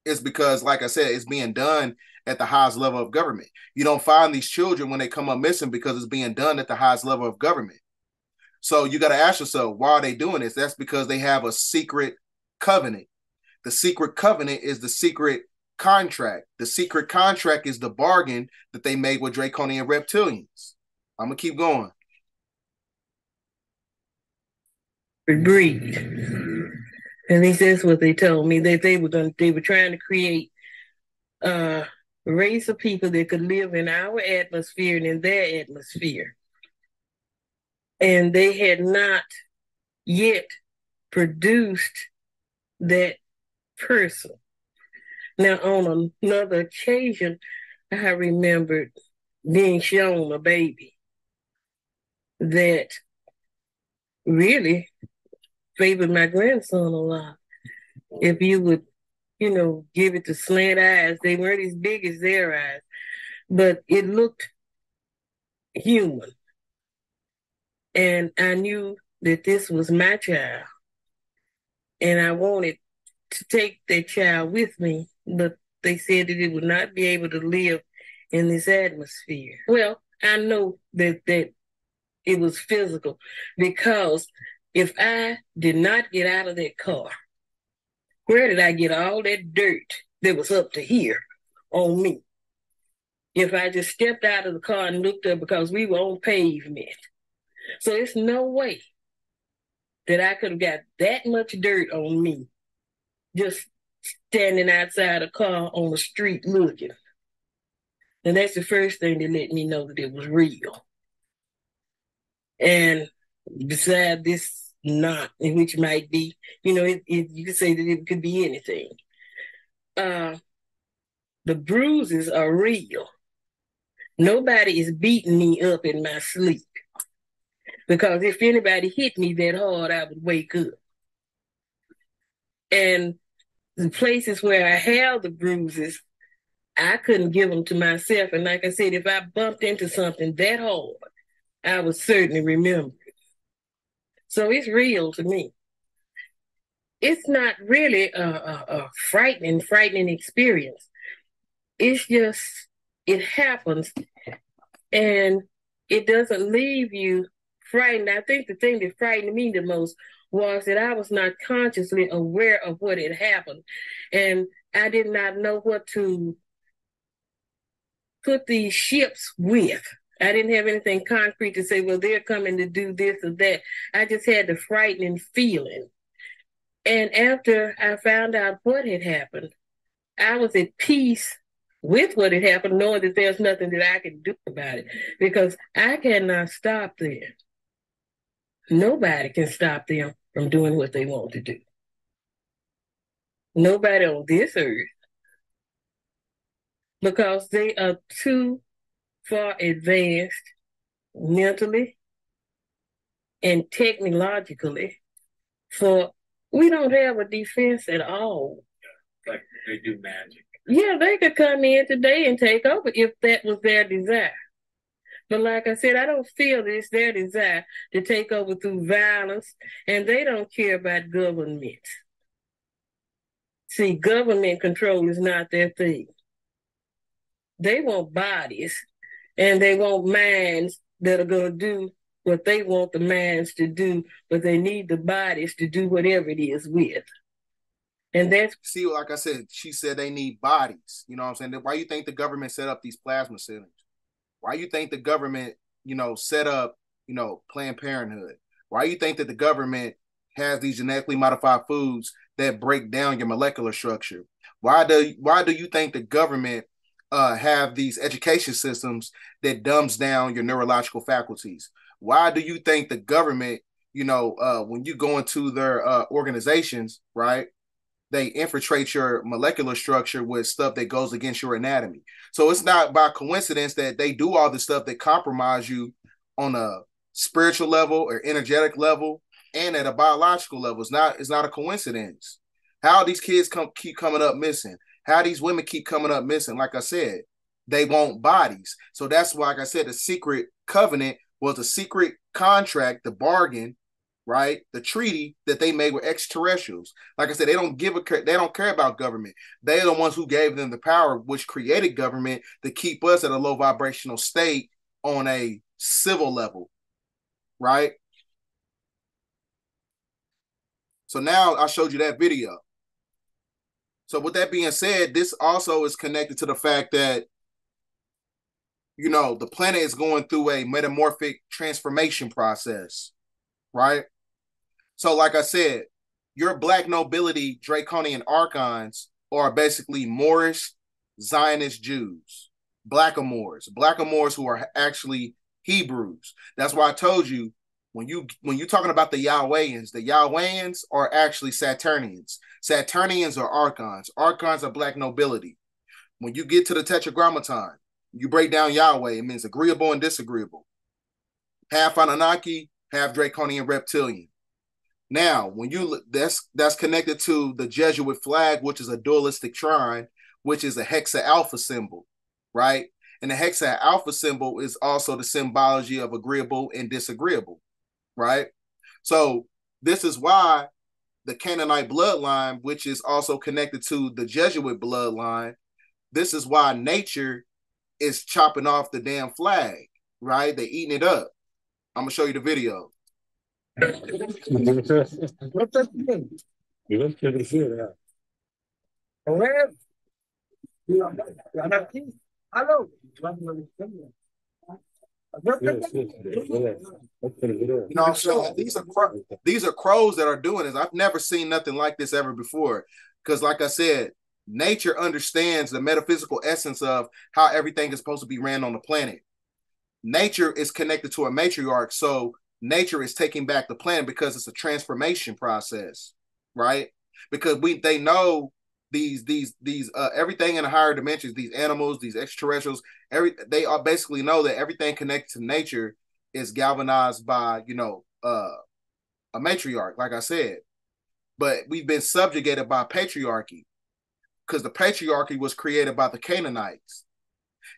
Speaker 2: it's because, like I said, it's being done at the highest level of government. You don't find these children when they come up missing because it's being done at the highest level of government. So you got to ask yourself, why are they doing this? That's because they have a secret covenant. The secret covenant is the secret contract. The secret contract is the bargain that they made with draconian reptilians. I'm going to keep going.
Speaker 6: Breed. At least that's what they told me, that they were trying to create a race of people that could live in our atmosphere and in their atmosphere. And they had not yet produced that person. Now, on another occasion, I remembered being shown a baby that really favored my grandson a lot. If you would, give it the slant eyes, they weren't as big as their eyes, but it looked human. And I knew that this was my child. And I wanted to take that child with me, but they said that it would not be able to live in this atmosphere. Well, I know that it was physical because if I did not get out of that car, where did I get all that dirt that was up to here on me? If I just stepped out of the car and looked up, because we were on pavement. So there's no way that I could have got that much dirt on me just standing outside a car on the street looking. And that's the first thing that let me know that it was real. And beside this knot, which might be, you could say that it could be anything. The bruises are real. Nobody is beating me up in my sleep. Because if anybody hit me that hard, I would wake up. And the places where I have the bruises, I couldn't give them to myself. And like I said, if I bumped into something that hard, I would certainly remember it. So it's real to me. It's not really a frightening experience. It's just, it happens. And it doesn't leave you frightened. I think the thing that frightened me the most was that I was not consciously aware of what had happened. And I did not know what to put these ships with. I didn't have anything concrete to say, well, they're coming to do this or that. I just had the frightening feeling. And after I found out what had happened, I was at peace with what had happened, knowing that there's nothing that I can do about it, because I cannot stop them. Nobody can stop them from doing what they want to do. Nobody on this earth, because they are too far advanced mentally and technologically for, we don't have a defense at all.
Speaker 3: Like they do magic.
Speaker 6: Yeah, they could come in today and take over if that was their desire. But like I said, I don't feel that it's their desire to take over through violence, and they don't care about government. See, government control is not their thing. They want bodies, and they want minds that are going to do what they want the minds to do, but they need the bodies to do whatever it is with. And that's...
Speaker 2: See, like I said, she said they need bodies. You know what I'm saying? Why you think the government set up these plasma centers? Why you think the government, set up, Planned Parenthood? Why you think that the government has these genetically modified foods that break down your molecular structure? Why do you think the government have these education systems that dumbs down your neurological faculties? Why do you think the government, when you go into their organizations, right, they infiltrate your molecular structure with stuff that goes against your anatomy? So it's not by coincidence that they do all the stuff that compromise you on a spiritual level or energetic level and at a biological level. It's not a coincidence. How these kids keep coming up missing? How these women keep coming up missing? Like I said, they want bodies. So that's why, like I said, the secret covenant was a secret contract, the bargain, right? The treaty that they made with extraterrestrials. Like I said, they don't care about government. They're the ones who gave them the power, which created government to keep us at a low vibrational state on a civil level, right? So now I showed you that video. So with that being said, this also is connected to the fact that, the planet is going through a metamorphic transformation process, right? So like I said, your black nobility draconian archons are basically Moorish Zionist Jews, blackamoors who are actually Hebrews. That's why I told you, when you're talking about the Yahwehans are actually Saturnians. Saturnians are archons. Archons are black nobility. When you get to the Tetragrammaton, you break down Yahweh, it means agreeable and disagreeable. Half Anunnaki, half Draconian reptilian. Now, when you that's connected to the Jesuit flag, which is a dualistic trine, which is a hexa alpha symbol, right? And the hexa alpha symbol is also the symbology of agreeable and disagreeable, right? So this is why the Canaanite bloodline, which is also connected to the Jesuit bloodline, this is why nature is chopping off the damn flag, right? They're eating it up. I'm gonna show you the video. So these are crows that are doing this. I've never seen nothing like this ever before. Because like I said, nature understands the metaphysical essence of how everything is supposed to be ran on the planet. Nature is connected to a matriarch, so nature is taking back the planet because it's a transformation process, right? Because they know these everything in the higher dimensions, these animals, these extraterrestrials, they are basically know that everything connected to nature is galvanized by a matriarch, like I said. But we've been subjugated by patriarchy, because the patriarchy was created by the Canaanites,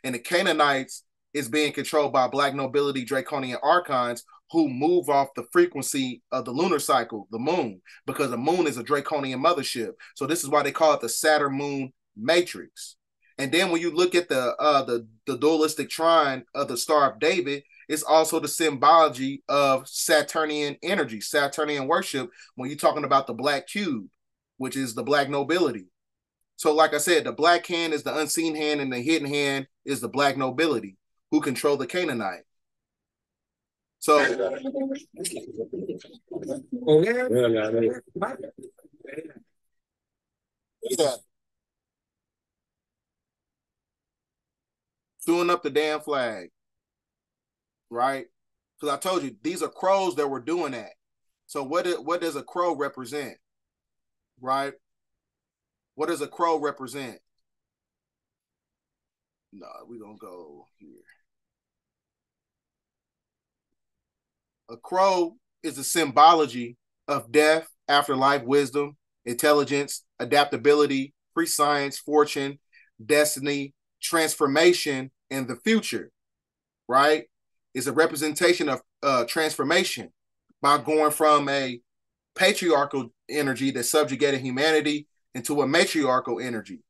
Speaker 2: and the Canaanites is being controlled by black nobility draconian archons who move off the frequency of the lunar cycle, the moon, because the moon is a draconian mothership. So this is why they call it the Saturn moon matrix. And then when you look at the dualistic trine of the Star of David, it's also the symbology of Saturnian energy, Saturnian worship, when you're talking about the black cube, which is the black nobility. So, like I said, the black hand is the unseen hand, and the hidden hand is the black nobility who control the Canaanite. So, yeah, chewing up the damn flag, right? Because I told you these are crows that were doing that. So, what does a crow represent, right? What does a crow represent? No, we're gonna go here. A crow is a symbology of death, afterlife, wisdom, intelligence, adaptability, free science, fortune, destiny, transformation, and the future, right? It's a representation of transformation by going from a patriarchal energy that subjugated humanity into a matriarchal energy.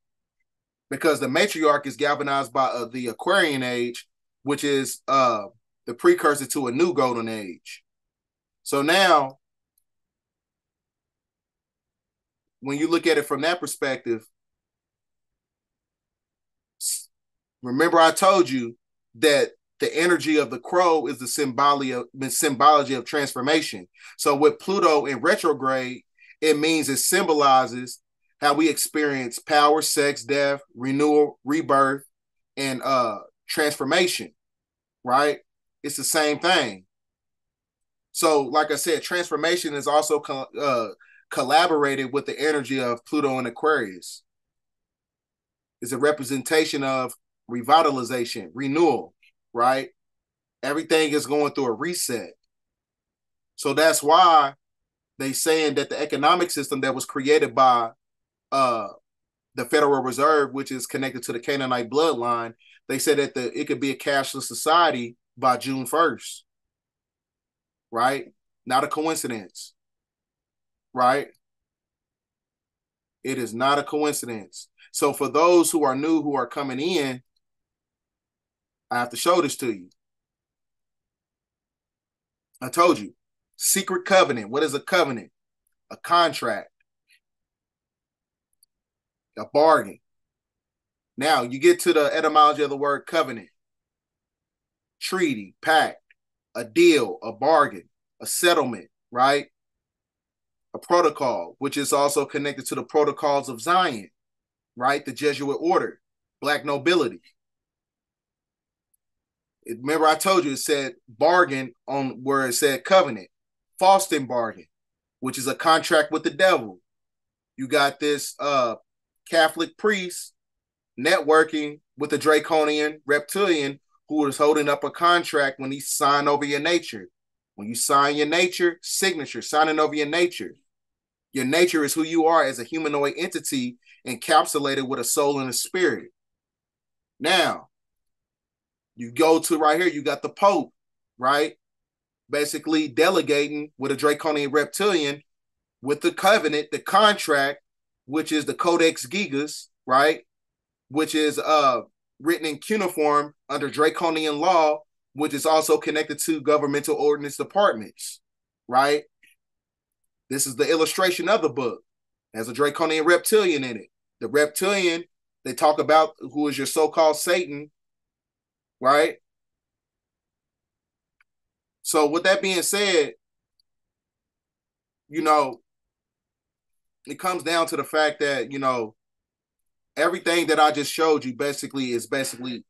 Speaker 2: Because the matriarch is galvanized by the Aquarian age, which is the precursor to a new golden age. So now, when you look at it from that perspective, remember I told you that the energy of the crow is the symbology of transformation. So with Pluto in retrograde, it means it symbolizes how we experience power, sex, death, renewal, rebirth, and transformation, right? It's the same thing. So, like I said, transformation is also collaborated with the energy of Pluto and Aquarius. It's a representation of revitalization, renewal, right? Everything is going through a reset. So that's why they saying that the economic system that was created by the Federal Reserve, which is connected to the Canaanite bloodline, they said that it could be a cashless society by June 1st. Right? Not a coincidence. Right? It is not a coincidence. So for those who are new, who are coming in, I have to show this to you. I told you. Secret covenant. What is a covenant? A contract. A bargain. Now, you get to the etymology of the word covenant. Treaty, pact, a deal, a bargain, a settlement, right? A protocol, which is also connected to the protocols of Zion, right? The Jesuit order, black nobility. Remember, I told you it said bargain on where it said covenant. Fausten bargain, which is a contract with the devil. You got this Catholic priest networking with a draconian reptilian who is holding up a contract when he signed over your nature. When you sign your nature, signature, signing over your nature. Your nature is who you are as a humanoid entity encapsulated with a soul and a spirit. Now, you go to right here, you got the Pope, right? Basically delegating with a draconian reptilian with the covenant, the contract, which is the Codex Gigas, right? Which is written in cuneiform under draconian law, which is also connected to governmental ordinance departments, right? This is the illustration of the book. It has a draconian reptilian in it. The reptilian, they talk about who is your so-called Satan, right? So with that being said, you know, it comes down to the fact that, you know, everything that I just showed you is basically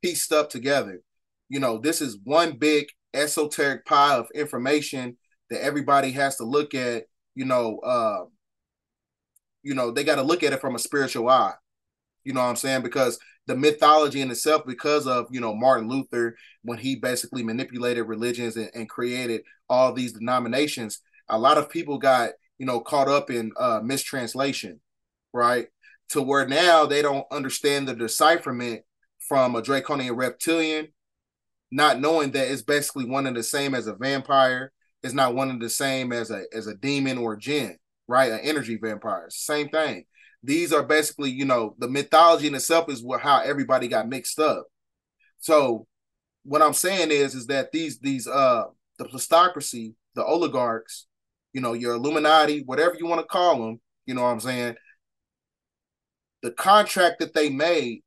Speaker 2: pieced up together. You know, this is one big esoteric pile of information that everybody has to look at. You know, they got to look at it from a spiritual eye. You know what I'm saying? Because the mythology in itself, because of, you know, Martin Luther, when he basically manipulated religions and created all these denominations, a lot of people got, you know, caught up in mistranslation, right? To where now they don't understand the decipherment from a draconian reptilian, not knowing that it's basically one and the same as a vampire. It's not one and the same as a demon or a jinn, right? An energy vampire. Same thing. These are basically, you know, the mythology in itself is how everybody got mixed up. So what I'm saying is that these the plutocracy, the oligarchs, you know, your Illuminati, whatever you want to call them, you know what I'm saying? The contract that they made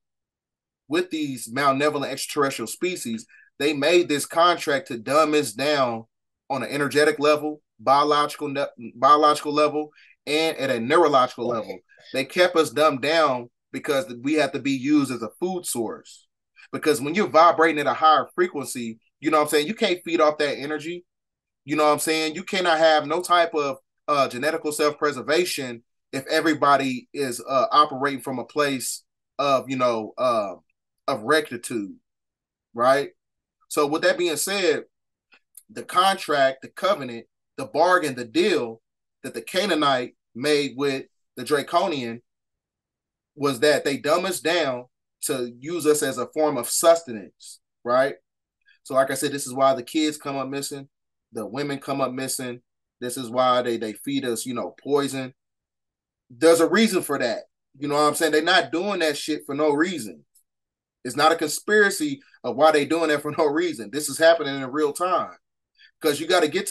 Speaker 2: with these malevolent extraterrestrial species, they made this contract to dumb us down on an energetic level, biological level, and at a neurological level. They kept us dumbed down because we have to be used as a food source. Because when you're vibrating at a higher frequency, you know what I'm saying, you can't feed off that energy. You know what I'm saying? You cannot have no type of genetical self-preservation if everybody is operating from a place of, you know, of rectitude, right? So with that being said, the contract, the covenant, the bargain, the deal that the Canaanite made with the Draconian was that they dumb us down to use us as a form of sustenance, right? So like I said, this is why the kids come up missing, the women come up missing. This is why they feed us, you know, poison. There's a reason for that. You know what I'm saying? They're not doing that shit for no reason. It's not a conspiracy of why they doing that for no reason. This is happening in real time. Because you got to get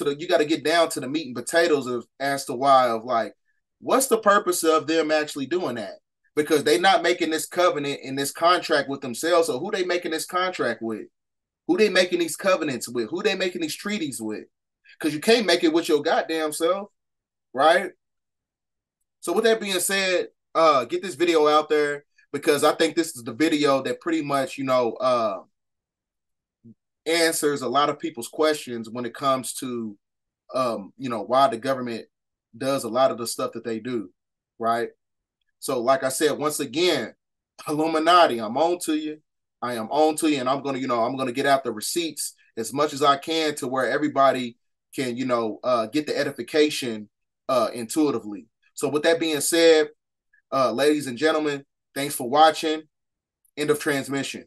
Speaker 2: down to the meat and potatoes of as to why of like, what's the purpose of them actually doing that? Because they're not making this covenant and this contract with themselves. So who they making this contract with? Who they making these covenants with? Who they making these treaties with? Because you can't make it with your goddamn self, right? So with that being said, get this video out there because I think this is the video that pretty much, you know, answers a lot of people's questions when it comes to, you know, why the government does a lot of the stuff that they do, right? So like I said, once again, Illuminati, I'm on to you. I am on to you, and I'm gonna, you know, I'm gonna get out the receipts as much as I can to where everybody can, you know, get the edification intuitively. So with that being said, ladies and gentlemen, thanks for watching. End of transmission.